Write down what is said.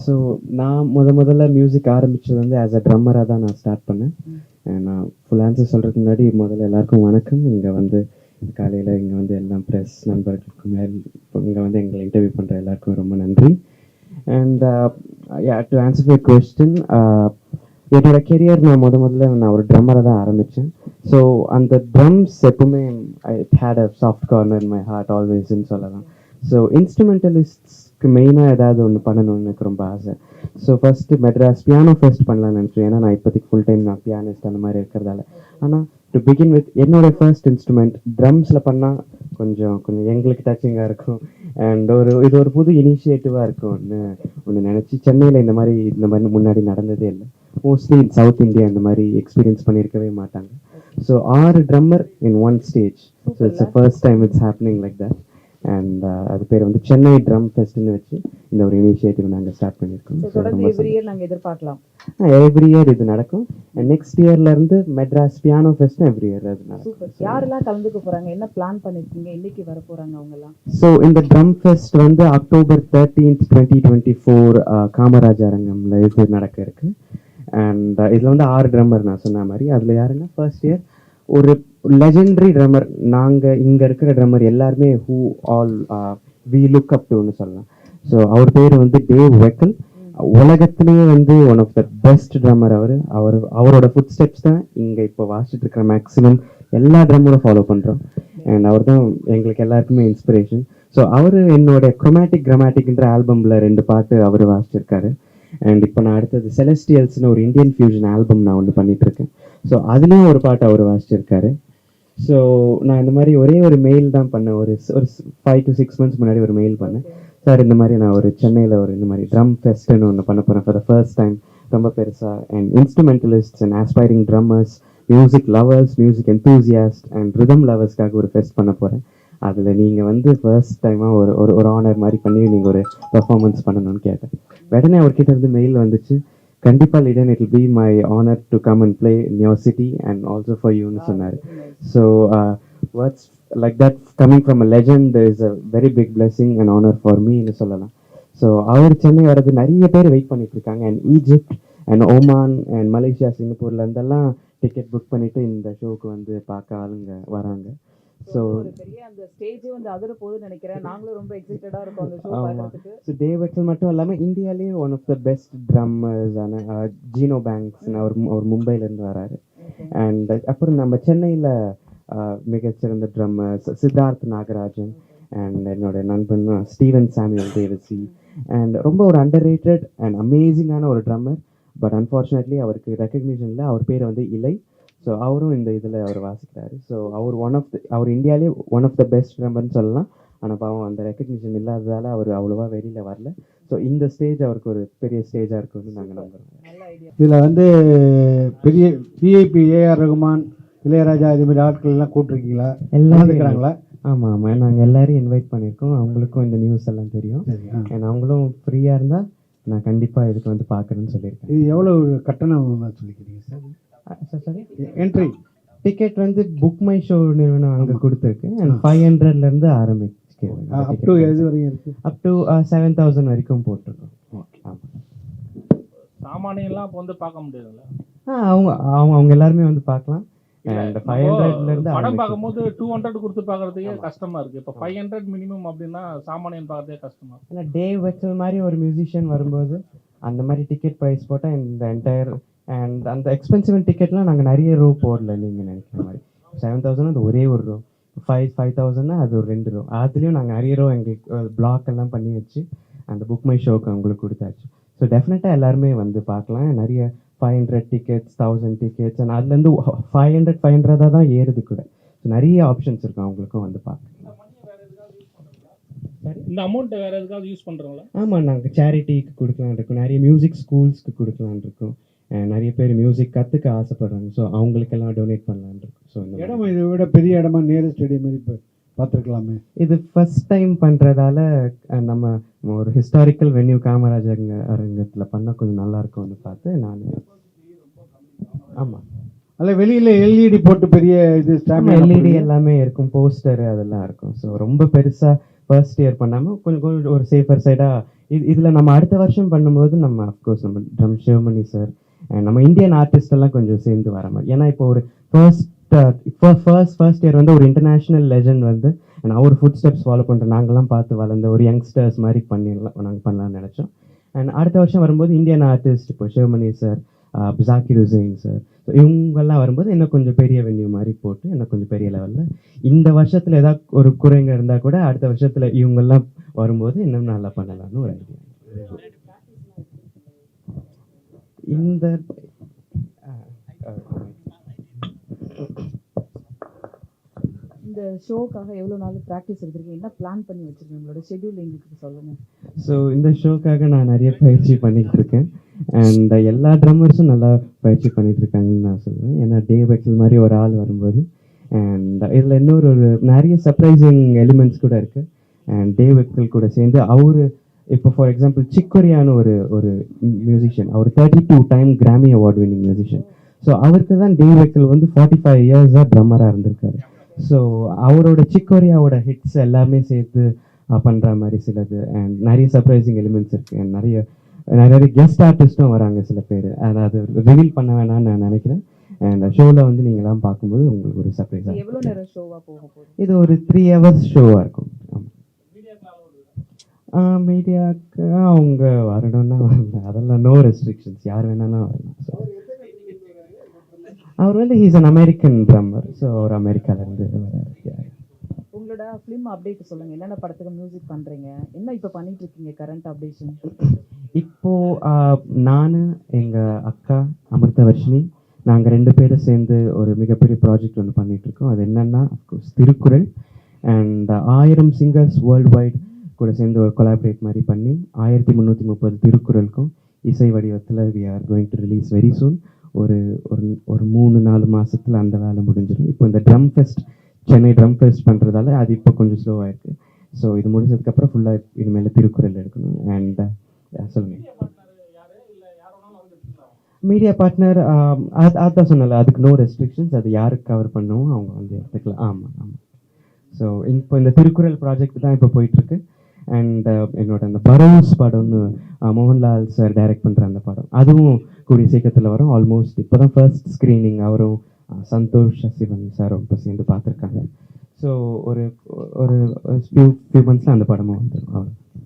So நான் முதல்ல music ஆரம்பிச்சது வந்து ஆஸ் அ ட்ரம்மராக தான் நான் ஸ்டார்ட் பண்ணேன். நான் ஃபுல் ஆன்சர் சொல்கிறதுக்கு முன்னாடி முதல்ல எல்லாருக்கும் வணக்கம். இங்கே வந்து காலையில் இங்கே வந்து எல்லாம் ப்ரெஸ் நண்பர்களுக்கும் இங்கே வந்து எங்களை இன்டர்வியூ பண்ணுற எல்லாருக்கும் ரொம்ப நன்றி. And to answer your question, என்னோட கெரியர் நான் முதல்ல நான் ஒரு ட்ரம்மரை தான் ஆரம்பித்தேன். ஸோ அந்த ட்ரம்ஸ் எப்பவுமே I hate a soft corner in my heart ஆல்வேஸ்ன்னு சொல்லலாம். ஸோ இன்ஸ்ட்ருமெண்டலிஸ்ட்ஸ்க்கு மெயினாக ஏதாவது ஒன்று பண்ணணும்னு எனக்கு ரொம்ப ஆசை. So first Madras piano fest பண்ணலான்னு நினச்சேன். ஏன்னா நான் இப்போதைக்கு ஃபுல் டைம் நான் பியானிஸ்ட் அந்த மாதிரி இருக்கிறதால. ஆனால் டு பிகின் வித் என்னோட ஃபர்ஸ்ட் இன்ஸ்ட்ருமெண்ட் ட்ரம்ஸில் பண்ணால் கொஞ்சம் எங்களுக்கு டச்சிங்காக இருக்கும். அண்ட் இது ஒரு புது இனிஷியேட்டிவாக இருக்கும் ஒன்று நினச்சி சென்னையில் இந்த மாதிரி முன்னாடி நடந்ததே இல்லை. மோஸ்ட்லி சவுத் இந்தியா இந்த மாதிரி எக்ஸ்பீரியன்ஸ் பண்ணியிருக்கவே மாட்டாங்க. So 6 drummer in one stage. So it's a first time it's happening like that. And அது பேர் வந்து சென்னை ட்ரம் ஃபெஸ்ட்னு வச்சு இந்த ஒரு இனிஷியேட்டிவ் நாங்கள் ஸ்டார்ட் பண்ணியிருக்கோம். எவ்ரி இயர் நாங்கள் எதிர்பார்க்கலாம். எவ்ரி இயர் இது நடக்கும். நெக்ஸ்ட் இயர்லேருந்து Madras piano fest every year அது நடக்கும். யாரெல்லாம் கலந்துக்க போகிறாங்க, என்ன பிளான் பண்ணியிருக்கீங்க, இன்னைக்கு வர போகிறாங்க அவங்கெல்லாம்? ஸோ இந்த ட்ரம் ஃபெஸ்ட் வந்து October 13th 2024 காமராஜ் அரங்கம்ல இது நடக்க இருக்கு. அண்ட் இதில் வந்து 6 ட்ரம்மர் நான் சொன்ன மாதிரி. அதில் யாருன்னா ஃபர்ஸ்ட் இயர் ஒரு லெஜெண்டரி ட்ரம்மர். நாங்கள் இங்கே இருக்கிற ட்ரம்மர் எல்லாருமே who all we look up டுன்னு சொல்லலாம். ஸோ அவர் பேர் வந்து டேவ் வெக்கல். உலகத்திலேயே வந்து one of the best drummer. அவரோட ஃபுட் ஸ்டெப்ஸ் தான் இங்கே இப்போ வாசிச்சுட்டு இருக்கிற மேக்ஸிமம் எல்லா ட்ரம்மரும் ஃபாலோ பண்ணுறோம். அண்ட் அவர் தான் எங்களுக்கு எல்லாருக்குமே இன்ஸ்பிரேஷன். ஸோ அவர் என்னோட குரோமேட்டிக் கிராமேட்டிக்ன்ற ஆல்பமில் 2 பாட்டு அவர் வாசிச்சிருக்காரு. அண்ட் இப்போ நான் அடுத்தது செலஸ்டியல்ஸ்னு ஒரு இந்தியன் ஃபியூஷன் ஆல்பம் நான் ஒன்று பண்ணிகிட்ருக்கேன். ஸோ அதுலேயும் ஒரு பாட்டு அவர் வாசிச்சிருக்காரு. ஸோ நான் இந்த மாதிரி ஒரே ஒரு மெயில் தான் பண்ணேன். ஒரு 5 to 6 months முன்னாடி ஒரு மெயில் பண்ணேன். சார் இந்த மாதிரி நான் ஒரு சென்னையில் இந்த மாதிரி ட்ரம் ஃபெஸ்ட்டுன்னு ஒன்று பண்ண போகிறேன் ஃபார் த ஃபர்ஸ்ட் டைம், ரொம்ப பெருசாக. And instrumentalists and aspiring drummers, music lovers, music enthusiast and rhythm லவர்ஸ்க்காக ஒரு ஃபெஸ்ட் பண்ண போகிறேன். அதில் நீங்கள் வந்து ஃபர்ஸ்ட் டைமாக ஒரு ஆனர் மாதிரி பண்ணி நீங்கள் ஒரு பெர்ஃபார்மன்ஸ் பண்ணணும்னு கேட்டேன். உடனே அவர்கிட்ட இருந்து மெயில் வந்துச்சு, கண்டிப்பாக லிடன் it will be my honour to come and play in your city and also for யூன்னு சொன்னார். So words like that coming from a legend is a very big blessing and honour for மீன்னு சொல்லலாம். So அவர் சென்னை வர்றது நிறைய பேர் wait பண்ணிட்டு இருக்காங்க. And Egypt and Oman and Malaysia, சிங்கப்பூர்ல இருந்தெல்லாம் டிக்கெட் புக் பண்ணிட்டு இந்த ஷோக்கு வந்து பார்க்க ஆளுங்க வராங்க. ஸோ அந்த ஸ்டேஜே வந்து அதிர போகுதுன்னு நினைக்கிறேன். நாங்களும் ரொம்ப எக்ஸைட்டடாக இருக்கோம் அந்த ஷோ பார்க்கறதுக்கு. ஸோ டேவ் வெக்கல் மட்டும் இல்லாமல் இந்தியாவிலேயே ஒன் ஆஃப் த பெஸ்ட் ட்ரம்மர்ஸான ஜீனோ பேங்க்ஸ் அவர் மும்பைலேருந்து வராரு. அண்ட் அப்புறம் நம்ம சென்னையில் மிகச்சிறந்த ட்ரம்மர் சித்தார்த் நாகராஜன் அண்ட் என்னோட நண்பன் ஸ்டீவன் சாமுவேல் தேவசி. அண்ட் ரொம்ப ஒரு அண்டர் ரேட்டட் அண்ட் அமேசிங்கான ஒரு ட்ரம்மர். பட் அன்ஃபார்ச்சுனேட்லி அவருக்கு ரெக்கக்னிஷன் இல்லை. அவர் பேர் வந்து இலை. ஸோ அவரும் இந்த இதில் அவர் வாசிக்கிறாரு. ஸோ அவர் இந்தியாவிலே ஒன் ஆஃப் த பெஸ்ட் ட்ரம்மர்னு சொல்லலாம். ஆனால் பாவம் அந்த ரெக்கக்னிஷன் இல்லாததால் அவர் அவ்வளோவா வெளியில் வரல. ஸோ இந்த ஸ்டேஜ் அவருக்கு ஒரு பெரிய ஸ்டேஜாக இருக்குன்னு நாங்கள் நம்புகிறோம். இதில் வந்து பெரிய விஐபி ஏஆர் ரகுமான், இளையராஜா இது மாதிரி ஆட்கள் எல்லாம் கூப்பிட்டுருக்கீங்களா? எல்லாம் இருக்கிறாங்களா? ஆமாம் ஆமாம், நாங்கள் எல்லாரையும் இன்வைட் பண்ணியிருக்கோம். அவங்களுக்கும் இந்த நியூஸ் எல்லாம் தெரியும். அண்ட் அவங்களும் ஃப்ரீயாக இருந்தால் நான் கண்டிப்பாக இதுக்கு வந்து பார்க்குறேன்னு சொல்லியிருக்கேன். இது எவ்வளோ கட்டணம் சொல்லிக்கிறீங்க சார்? சரி, என்ட்ரி டிக்கெட் வந்து புக் மை ஷோ நிறுவனம் அங்கே கொடுத்துருக்கு. அண்ட் 500லேருந்து ஆரம்பிச்சு அப் டு எது வரைக்கும் இருக்குது? அப் டு 7,000 வரைக்கும் போட்டிருக்கோம். ஓகே. ஆமாம், சாமானியெல்லாம் இப்போ வந்து பார்க்க முடியாதுல்ல? அவங்க எல்லாருமே வந்து பார்க்கலாம். அண்ட் 500லேருந்து படம் பார்க்கும்போது 200 கொடுத்து பார்க்கறதுக்கே கஷ்டமா இருக்கு. இப்போ 500 மினிமம் அப்படின்னா சாமானியன் பார்க்கறதே கஷ்டமா இருக்கு. ஏன்னா டேவ் வெக்கல் மாதிரி ஒரு மியூசிஷியன் வரும்போது அந்த மாதிரி டிக்கெட் ப்ரைஸ் போட்டால் இந்த என்டையர் அண்ட் அந்த எக்ஸ்பென்சிவ் டிக்கெட்லாம் நாங்கள் நிறைய ரோ போடல. நீங்கள் நினைக்கிற மாதிரி 7,000 அது ஒரே ஒரு ரோ, 5,000 அது ஒரு 2 ரோ. அதுலேயும் நாங்கள் நிறைய ரோ எங்களுக்கு பிளாக் எல்லாம் பண்ணி வச்சு அந்த புக் மை ஷோக்கு அவங்களுக்கு கொடுத்தாச்சு. ஸோ டெஃபினட்டாக எல்லாருமே வந்து பார்க்கலாம். நிறைய 500 டிக்கெட்ஸ், 1000 டிக்கெட்ஸ் அண்ட் அதுலேருந்து 500 தான் ஏறுது கூட. ஸோ நிறைய ஆப்ஷன்ஸ் இருக்கும், அவங்களுக்கும் வந்து பார்க்கலாம். இந்த அமௌண்ட்டை வேறு எதுக்காவது யூஸ் பண்ணுறோங்களா? ஆமாம், நாங்கள் சேரிட்டிக்கு கொடுக்கலான் இருக்கோம். நிறைய மியூசிக் ஸ்கூல்ஸ்க்கு கொடுக்கலான் இருக்கோம். நிறைய பேர் மியூசிக் கற்றுக்க ஆசைப்படுறாங்க. ஸோ அவங்களுக்கெல்லாம் டொனேட் பண்ணலான் இருக்கும். ஸோ இந்த இடம் இதை விட பெரிய இடமா நேரு ஸ்டேடியம் மாதிரி இப்போ பார்த்துருக்கலாமே. இது ஃபர்ஸ்ட் டைம் பண்ணுறதால நம்ம ஒரு ஹிஸ்டாரிக்கல் வென்யூ காமராஜ் அரங்கத்தில் பண்ணால் கொஞ்சம் நல்லா இருக்கும்னு பார்த்து நான். ஆமாம், அதில் வெளியில் எல்இடி போட்டு பெரிய இது எல்இடி எல்லாமே இருக்கும், போஸ்டரு அதெல்லாம் இருக்கும். ஸோ ரொம்ப பெருசாக ஃபர்ஸ்ட் இயர் பண்ணாமல் கொஞ்சம் ஒரு சேஃபர் சைடாக இதில் நம்ம அடுத்த வருஷம் பண்ணும்போது நம்ம அஃப்கோர்ஸ் நம்ம ட்ரம் சிவமணி சார் அண்ட் நம்ம இந்தியன் ஆர்டிஸ்ட் எல்லாம் கொஞ்சம் சேர்ந்து வர மாதிரி. ஏன்னா இப்போ ஒரு ஃபர்ஸ்ட் இயர் வந்து ஒரு இன்டர்நேஷ்னல் லெஜண்ட் வந்து and அவர் ஃபுட் ஸ்டெப்ஸ் ஃபாலோ பண்ணுற நாங்கள்லாம் பார்த்து வளர்ந்த ஒரு யங்ஸ்டர்ஸ் மாதிரி நாங்கள் பண்ணலாம்னு நினச்சோம். அண்ட் அடுத்த வருஷம் வரும்போது இந்தியன் ஆர்டிஸ்ட் இப்போ Sivamani sir, Zakir Hussain sir, so இவங்கெல்லாம் வரும்போது இன்னும் கொஞ்சம் பெரிய வென்யூ மாதிரி போட்டு இன்னும் கொஞ்சம் பெரிய லெவலில் இந்த வருஷத்தில் ஏதாவது ஒரு குறைங்க இருந்தால் கூட அடுத்த வருஷத்தில் இவங்கெல்லாம் வரும்போது இன்னும் நல்லா பண்ணலாம்னு ஒரு ஐடியா. இந்த இந்த ஷோக்காக எவ்வளோ நாள் ப்ராக்டிஸ் எடுத்திருக்கீங்க, என்ன பிளான் பண்ணி வச்சிருக்கீங்க, உங்களோட ஷெட்யூல் எங்களுக்கு சொல்லுங்க. ஸோ இந்த ஷோக்காக நான் நிறைய பயிற்சி பண்ணிகிட்டு இருக்கேன். அண்ட் எல்லா ட்ரம்மர்ஸும் நல்லா பயிற்சி பண்ணிட்டு இருக்காங்கன்னு நான் சொல்லுவேன். ஏன்னா டே வெக்கல் மாதிரி ஒரு ஆள் வரும்போது அண்ட் இதில் இன்னொரு நிறைய சர்ப்ரைசிங் எலிமெண்ட்ஸ் கூட இருக்குது. அண்ட் டே வெக்கல் கூட சேர்ந்து அவர் இப்போ ஃபார் எக்ஸாம்பிள் சிக்கோரியான்னு ஒரு மியூசிஷியன், அவர் 32 டைம் கிராமி அவார்ட் வின்னிங் மியூசிஷியன். ஸோ அவருக்கு தான் டே வெக்கல் வந்து 45 இயர்ஸாக ட்ரம்மராக இருந்திருக்காரு. ஸோ அவரோட சிக்கோரியாவோட ஹிட்ஸ் எல்லாமே சேர்த்து பண்ணுற மாதிரி சிலது அண்ட் நிறைய சர்ப்ரைசிங் எலிமெண்ட்ஸ் இருக்குது. அண்ட் நிறைய கெஸ்ட் ஆர்டிஸ்ட்டும் வராங்க சில பேர். அதாவது ரிவீல் பண்ண வேணாம்னு நான் நினைக்கிறேன். அண்ட் ஷோவில் வந்து நீங்களாம் பார்க்கும்போது உங்களுக்கு ஒரு சர்ப்ரைஸாக எவ்வளோ நேரம் ஷோவாக போக போகுது? இது ஒரு 3 hours ஷோவாக இருக்கும். ஆமாம், மீடியாவுக்கு அவங்க வரணும்னா வரல, அதெல்லாம் நோ ரெஸ்ட்ரிக்ஷன்ஸ், யார் வேணாலும் வரலாம். ஸோ அவர் வந்து he's an American drummer. So அவர் அமெரிக்காவிலேருந்து வராரு. உங்களோட ஃபிலிம் அப்டேட் சொல்லுங்க, என்னென்ன படத்துக்கு மியூசிக் பண்றீங்க, என்ன இப்போ பண்ணிட்டு இருக்கீங்க கரண்ட் அப்டேஷன்? இப்போது நான் எங்கள் அக்கா அமிர்தவர்ஷினி நாங்கள் 2 பேரும் சேர்ந்து ஒரு மிகப்பெரிய ப்ராஜெக்ட் ஒன்று பண்ணிகிட்ருக்கோம். அது என்னென்னா of course Thirukkural. And 1000 singers world wide கூட சேர்ந்து ஒரு கொலாபரேட் மாதிரி பண்ணி 1330 திருக்குறளுக்கும் இசை வடிவத்தில் we are going to release very soon. ஒரு 3-4 மாதத்தில் அந்த வேலை முடிஞ்சிடும். இப்போ இந்த drum fest, Chennai drum fest பண்ணுறதால அது இப்போ கொஞ்சம் ஸ்லோவாக இருக்குது. ஸோ இது முடிஞ்சதுக்கப்புறம் ஃபுல்லாக இனிமேல் திருக்குறள் எடுக்கணும். அண்ட் சொல்லுங்கள், மீடியா பார்ட்னர் அதான் சொன்னல, அதுக்கு நோ ரெஸ்ட்ரிக்ஷன்ஸ், அது யாருக்கு கவர் பண்ணவும் அவங்க வந்து எடுத்துக்கலாம். ஆமாம். ஸோ இப்போ இந்த திருக்குறள் ப்ராஜெக்ட் தான் இப்போ போயிட்டுருக்கு. அண்ட் என்னோட அந்த பரோஸ் படம்னு மோகன்லால் சார் டைரக்ட் பண்ணுற அந்த படம், அதுவும் கூடிய சீக்கிரத்தில் வரும். ஆல்மோஸ்ட் இப்போ தான் ஃபர்ஸ்ட் ஸ்க்ரீனிங் அவரும் சந்தோஷ் சிவன் சாரும் இப்போ சேர்ந்து பார்த்துருக்காங்க. ஸோ ஒரு ஃபியூ மந்த்ஸில் அந்த படமும் வந்துடும்.